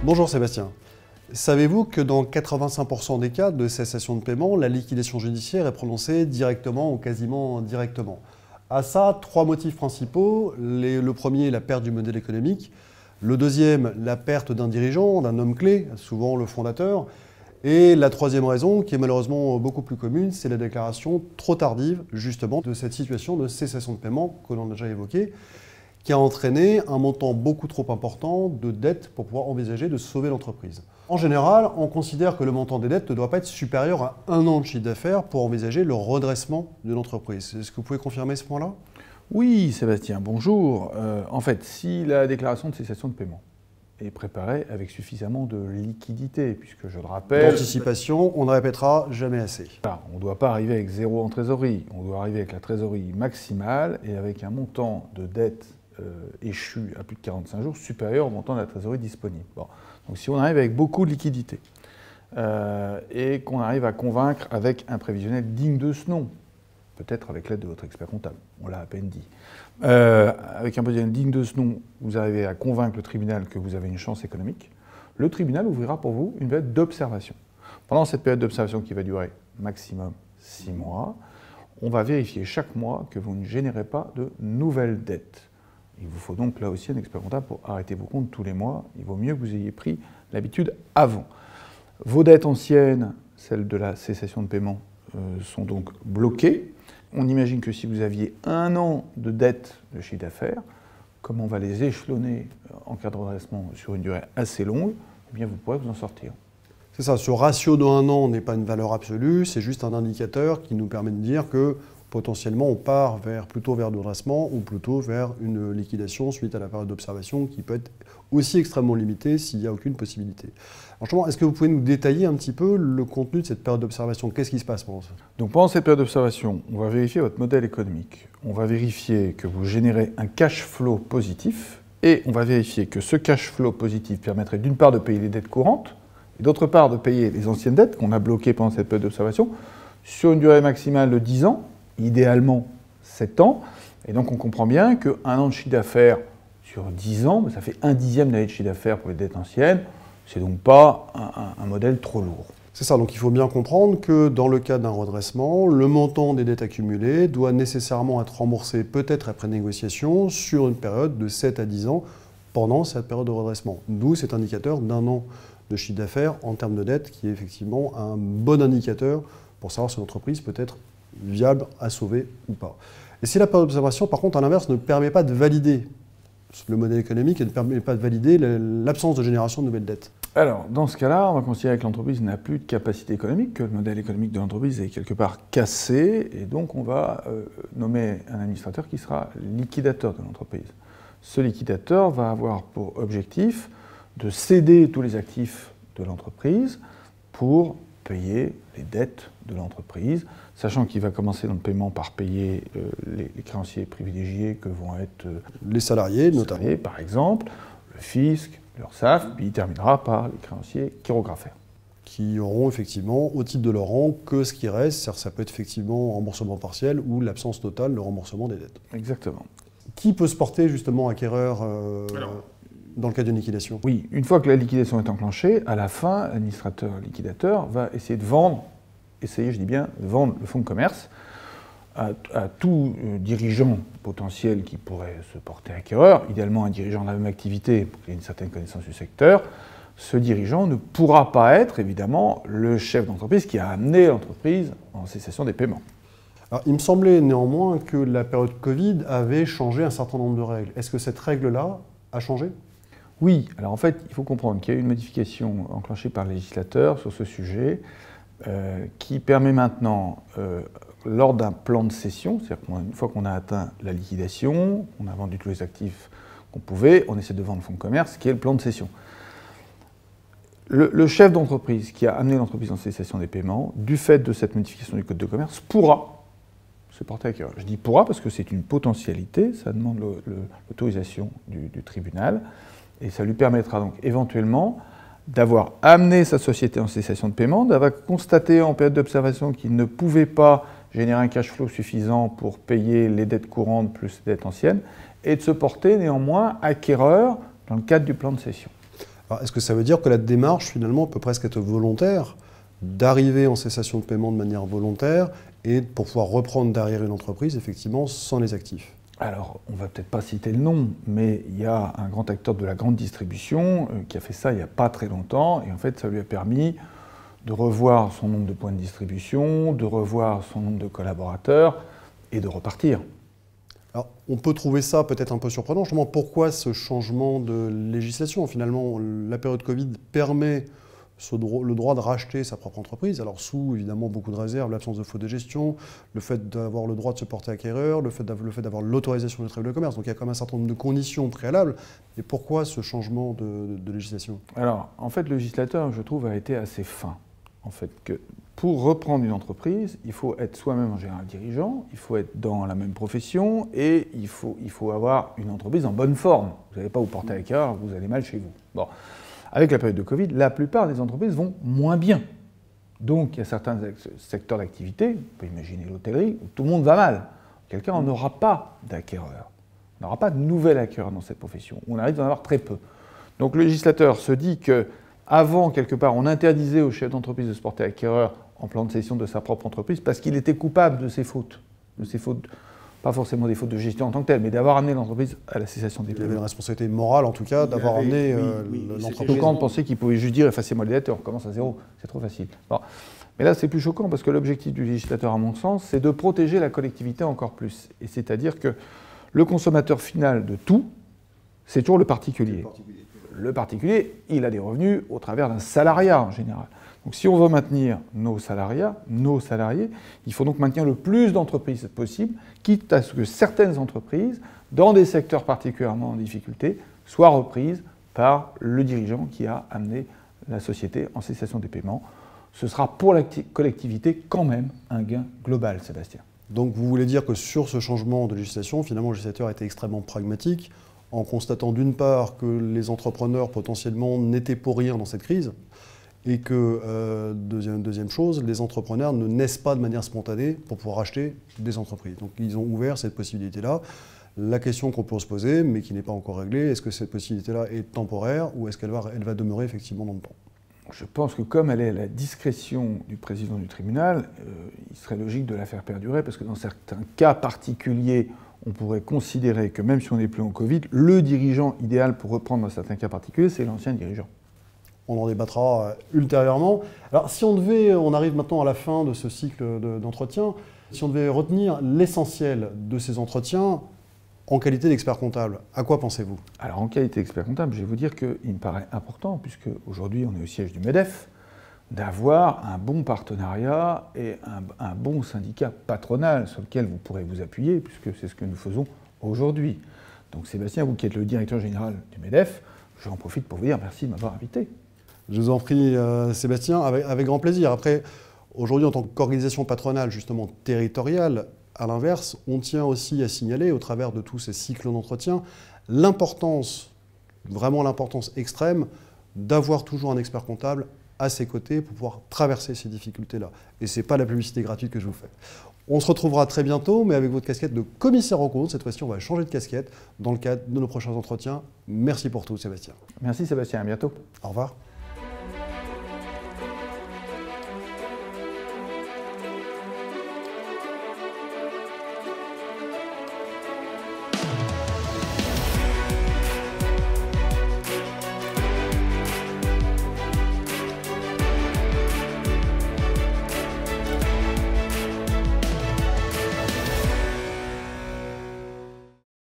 Bonjour Sébastien. Savez-vous que dans 85% des cas de cessation de paiement, la liquidation judiciaire est prononcée directement ou quasiment directement? À ça, trois motifs principaux. Le premier, la perte du modèle économique. Le deuxième, la perte d'un dirigeant, d'un homme clé, souvent le fondateur. Et la troisième raison, qui est malheureusement beaucoup plus commune, c'est la déclaration trop tardive, justement, de cette situation de cessation de paiement que l'on a déjà évoquée, qui a entraîné un montant beaucoup trop important de dettes pour pouvoir envisager de sauver l'entreprise. En général, on considère que le montant des dettes ne doit pas être supérieur à 1 an de chiffre d'affaires pour envisager le redressement de l'entreprise. Est-ce que vous pouvez confirmer ce point-là? Oui, Sébastien, bonjour. En fait, si la déclaration de cessation de paiement est préparée avec suffisamment de liquidité, puisque je le rappelle... D'anticipation, on ne répétera jamais assez. On ne doit pas arriver avec zéro en trésorerie, on doit arriver avec la trésorerie maximale et avec un montant de dette échu à plus de 45 jours supérieur au montant de la trésorerie disponible. Bon. Donc si on arrive avec beaucoup de liquidité et qu'on arrive à convaincre avec un prévisionnel digne de ce nom, peut-être avec l'aide de votre expert comptable, on l'a à peine dit, avec un prévisionnel digne de ce nom, vous arrivez à convaincre le tribunal que vous avez une chance économique, le tribunal ouvrira pour vous une période d'observation. Pendant cette période d'observation qui va durer maximum 6 mois, on va vérifier chaque mois que vous ne générez pas de nouvelles dettes. Il vous faut donc là aussi un expert comptable pour arrêter vos comptes tous les mois. Il vaut mieux que vous ayez pris l'habitude avant. Vos dettes anciennes, celles de la cessation de paiement, sont donc bloquées. On imagine que si vous aviez 1 an de dette de chiffre d'affaires, comme on va les échelonner en cas de redressement sur une durée assez longue, eh bien vous pourrez vous en sortir. C'est ça, ce ratio de 1 an n'est pas une valeur absolue, c'est juste un indicateur qui nous permet de dire que potentiellement, on part plutôt vers le redressement ou plutôt vers une liquidation suite à la période d'observation qui peut être aussi extrêmement limitée s'il n'y a aucune possibilité. Alors justement, est-ce que vous pouvez nous détailler un petit peu le contenu de cette période d'observation? Qu'est-ce qui se passe pendant ça? Donc pendant cette période d'observation, on va vérifier votre modèle économique. On va vérifier que vous générez un cash flow positif et on va vérifier que ce cash flow positif permettrait d'une part de payer les dettes courantes et d'autre part de payer les anciennes dettes qu'on a bloquées pendant cette période d'observation sur une durée maximale de 10 ans. Idéalement 7 ans, et donc on comprend bien qu'un an de chiffre d'affaires sur 10 ans, ça fait 1/10 d'année de chiffre d'affaires pour les dettes anciennes, c'est donc pas un modèle trop lourd. C'est ça, donc il faut bien comprendre que dans le cas d'un redressement, le montant des dettes accumulées doit nécessairement être remboursé peut-être après négociation sur une période de 7 à 10 ans pendant cette période de redressement. D'où cet indicateur d'1 an de chiffre d'affaires en termes de dette qui est effectivement un bon indicateur pour savoir si l'entreprise peut être viable à sauver ou pas. Et si la période d'observation, par contre, à l'inverse, ne permet pas de valider le modèle économique et ne permet pas de valider l'absence de génération de nouvelles dettes? Alors, dans ce cas-là, on va considérer que l'entreprise n'a plus de capacité économique, que le modèle économique de l'entreprise est quelque part cassé, et donc on va nommer un administrateur qui sera liquidateur de l'entreprise. Ce liquidateur va avoir pour objectif de céder tous les actifs de l'entreprise pour payer les dettes de l'entreprise, sachant qu'il va commencer dans le paiement par payer les créanciers privilégiés que vont être les salariés, notamment, par exemple, le fisc, l'URSSAF, puis il terminera par les créanciers chirographaires. Qui auront effectivement, au titre de leur rang, que ce qui reste, c'est-à-dire ça peut être effectivement remboursement partiel ou l'absence totale de remboursement des dettes. Exactement. Qui peut se porter justement acquéreur dans le cas d'une liquidation? Oui, une fois que la liquidation est enclenchée, à la fin, l'administrateur liquidateur va essayer de vendre, je dis bien, vendre le fonds de commerce à tout dirigeant potentiel qui pourrait se porter acquéreur, idéalement un dirigeant de la même activité pour qu'il ait une certaine connaissance du secteur. Ce dirigeant ne pourra pas être, évidemment, le chef d'entreprise qui a amené l'entreprise en cessation des paiements. Alors, il me semblait néanmoins que la période Covid avait changé un certain nombre de règles. Est-ce que cette règle-là a changé? Oui, alors en fait, il faut comprendre qu'il y a eu une modification enclenchée par le législateur sur ce sujet qui permet maintenant, lors d'un plan de cession, c'est-à-dire qu'une fois qu'on a atteint la liquidation, on a vendu tous les actifs qu'on pouvait, on essaie de vendre le fonds de commerce, qui est le plan de cession. Le chef d'entreprise qui a amené l'entreprise en cessation des paiements, du fait de cette modification du code de commerce, pourra se porter acquéreur. Je dis pourra parce que c'est une potentialité, ça demande l'autorisation du tribunal. Et ça lui permettra donc éventuellement d'avoir amené sa société en cessation de paiement, d'avoir constaté en période d'observation qu'il ne pouvait pas générer un cash flow suffisant pour payer les dettes courantes plus les dettes anciennes, et de se porter néanmoins acquéreur dans le cadre du plan de cession. Alors, est-ce que ça veut dire que la démarche, finalement, peut presque être volontaire, d'arriver en cessation de paiement de manière volontaire et pour pouvoir reprendre derrière une entreprise, effectivement, sans les actifs? Alors, on ne va peut-être pas citer le nom, mais il y a un grand acteur de la grande distribution qui a fait ça il n'y a pas très longtemps, et en fait, ça lui a permis de revoir son nombre de points de distribution, de revoir son nombre de collaborateurs, et de repartir. Alors, on peut trouver ça peut-être un peu surprenant. Justement, pourquoi ce changement de législation? Finalement, la période Covid permet le droit de racheter sa propre entreprise, alors sous évidemment beaucoup de réserves, l'absence de faute de gestion, le fait d'avoir le droit de se porter acquéreur, le fait d'avoir l'autorisation du tribunal de commerce. Donc il y a quand même un certain nombre de conditions préalables. Et pourquoi ce changement de législation? Alors, en fait, le législateur, je trouve, a été assez fin. En fait, que pour reprendre une entreprise, il faut être soi-même en général dirigeant, il faut être dans la même profession et il faut avoir une entreprise en bonne forme. Vous n'allez pas vous porter acquéreur, vous allez mal chez vous. Bon. Avec la période de Covid, la plupart des entreprises vont moins bien. Donc, il y a certains secteurs d'activité, on peut imaginer l'hôtellerie, où tout le monde va mal. Quelqu'un, on n'aura pas d'acquéreur. On n'aura pas de nouvel acquéreur dans cette profession. On arrive d'en avoir très peu. Donc, le législateur se dit qu'avant, quelque part, on interdisait aux chefs d'entreprise de se porter acquéreur en plan de cession de sa propre entreprise parce qu'il était coupable de ses fautes. Pas forcément des fautes de gestion en tant que telles, mais d'avoir amené l'entreprise à la cessation des paiements. Il avait une responsabilité morale, en tout cas, d'avoir amené l'entreprise. Donc, on pensait qu'il pouvait juste dire effacez-moi les dettes et on recommence à zéro. C'est trop facile. Bon. Mais là, c'est plus choquant parce que l'objectif du législateur, à mon sens, c'est de protéger la collectivité encore plus. Et c'est-à-dire que le consommateur final de tout, c'est toujours le particulier. Le particulier, il a des revenus au travers d'un salariat en général. Donc si on veut maintenir nos salariés, il faut donc maintenir le plus d'entreprises possible, quitte à ce que certaines entreprises, dans des secteurs particulièrement en difficulté, soient reprises par le dirigeant qui a amené la société en cessation des paiements. Ce sera pour la collectivité quand même un gain global, Sébastien. Donc vous voulez dire que sur ce changement de législation, finalement le législateur a été extrêmement pragmatique, en constatant d'une part que les entrepreneurs potentiellement n'étaient pour rien dans cette crise, et que, deuxième chose, les entrepreneurs ne naissent pas de manière spontanée pour pouvoir acheter des entreprises. Donc ils ont ouvert cette possibilité-là. La question qu'on peut se poser, mais qui n'est pas encore réglée, est-ce que cette possibilité-là est temporaire ou est-ce qu'elle va demeurer effectivement dans le temps? Je pense que comme elle est à la discrétion du président du tribunal, il serait logique de la faire perdurer, parce que dans certains cas particuliers, on pourrait considérer que même si on n'est plus en Covid, le dirigeant idéal pour reprendre dans certains cas particuliers, c'est l'ancien dirigeant. On en débattra ultérieurement. Alors si on arrive maintenant à la fin de ce cycle d'entretien, si on devait retenir l'essentiel de ces entretiens en qualité d'expert comptable, à quoi pensez-vous? Alors en qualité d'expert comptable, je vais vous dire qu'il me paraît important, puisque aujourd'hui on est au siège du MEDEF, d'avoir un bon partenariat et un bon syndicat patronal sur lequel vous pourrez vous appuyer, puisque c'est ce que nous faisons aujourd'hui. Donc Sébastien, vous qui êtes le directeur général du MEDEF, j'en profite pour vous dire merci de m'avoir invité. Je vous en prie, Sébastien, avec grand plaisir. Après, aujourd'hui, en tant qu'organisation patronale, justement territoriale, à l'inverse, on tient aussi à signaler, au travers de tous ces cycles d'entretien, l'importance, vraiment l'importance extrême, d'avoir toujours un expert comptable à ses côtés pour pouvoir traverser ces difficultés-là. Et ce n'est pas la publicité gratuite que je vous fais. On se retrouvera très bientôt, mais avec votre casquette de commissaire aux comptes. Cette fois-ci, on va changer de casquette dans le cadre de nos prochains entretiens. Merci pour tout, Sébastien. Merci Sébastien, à bientôt. Au revoir.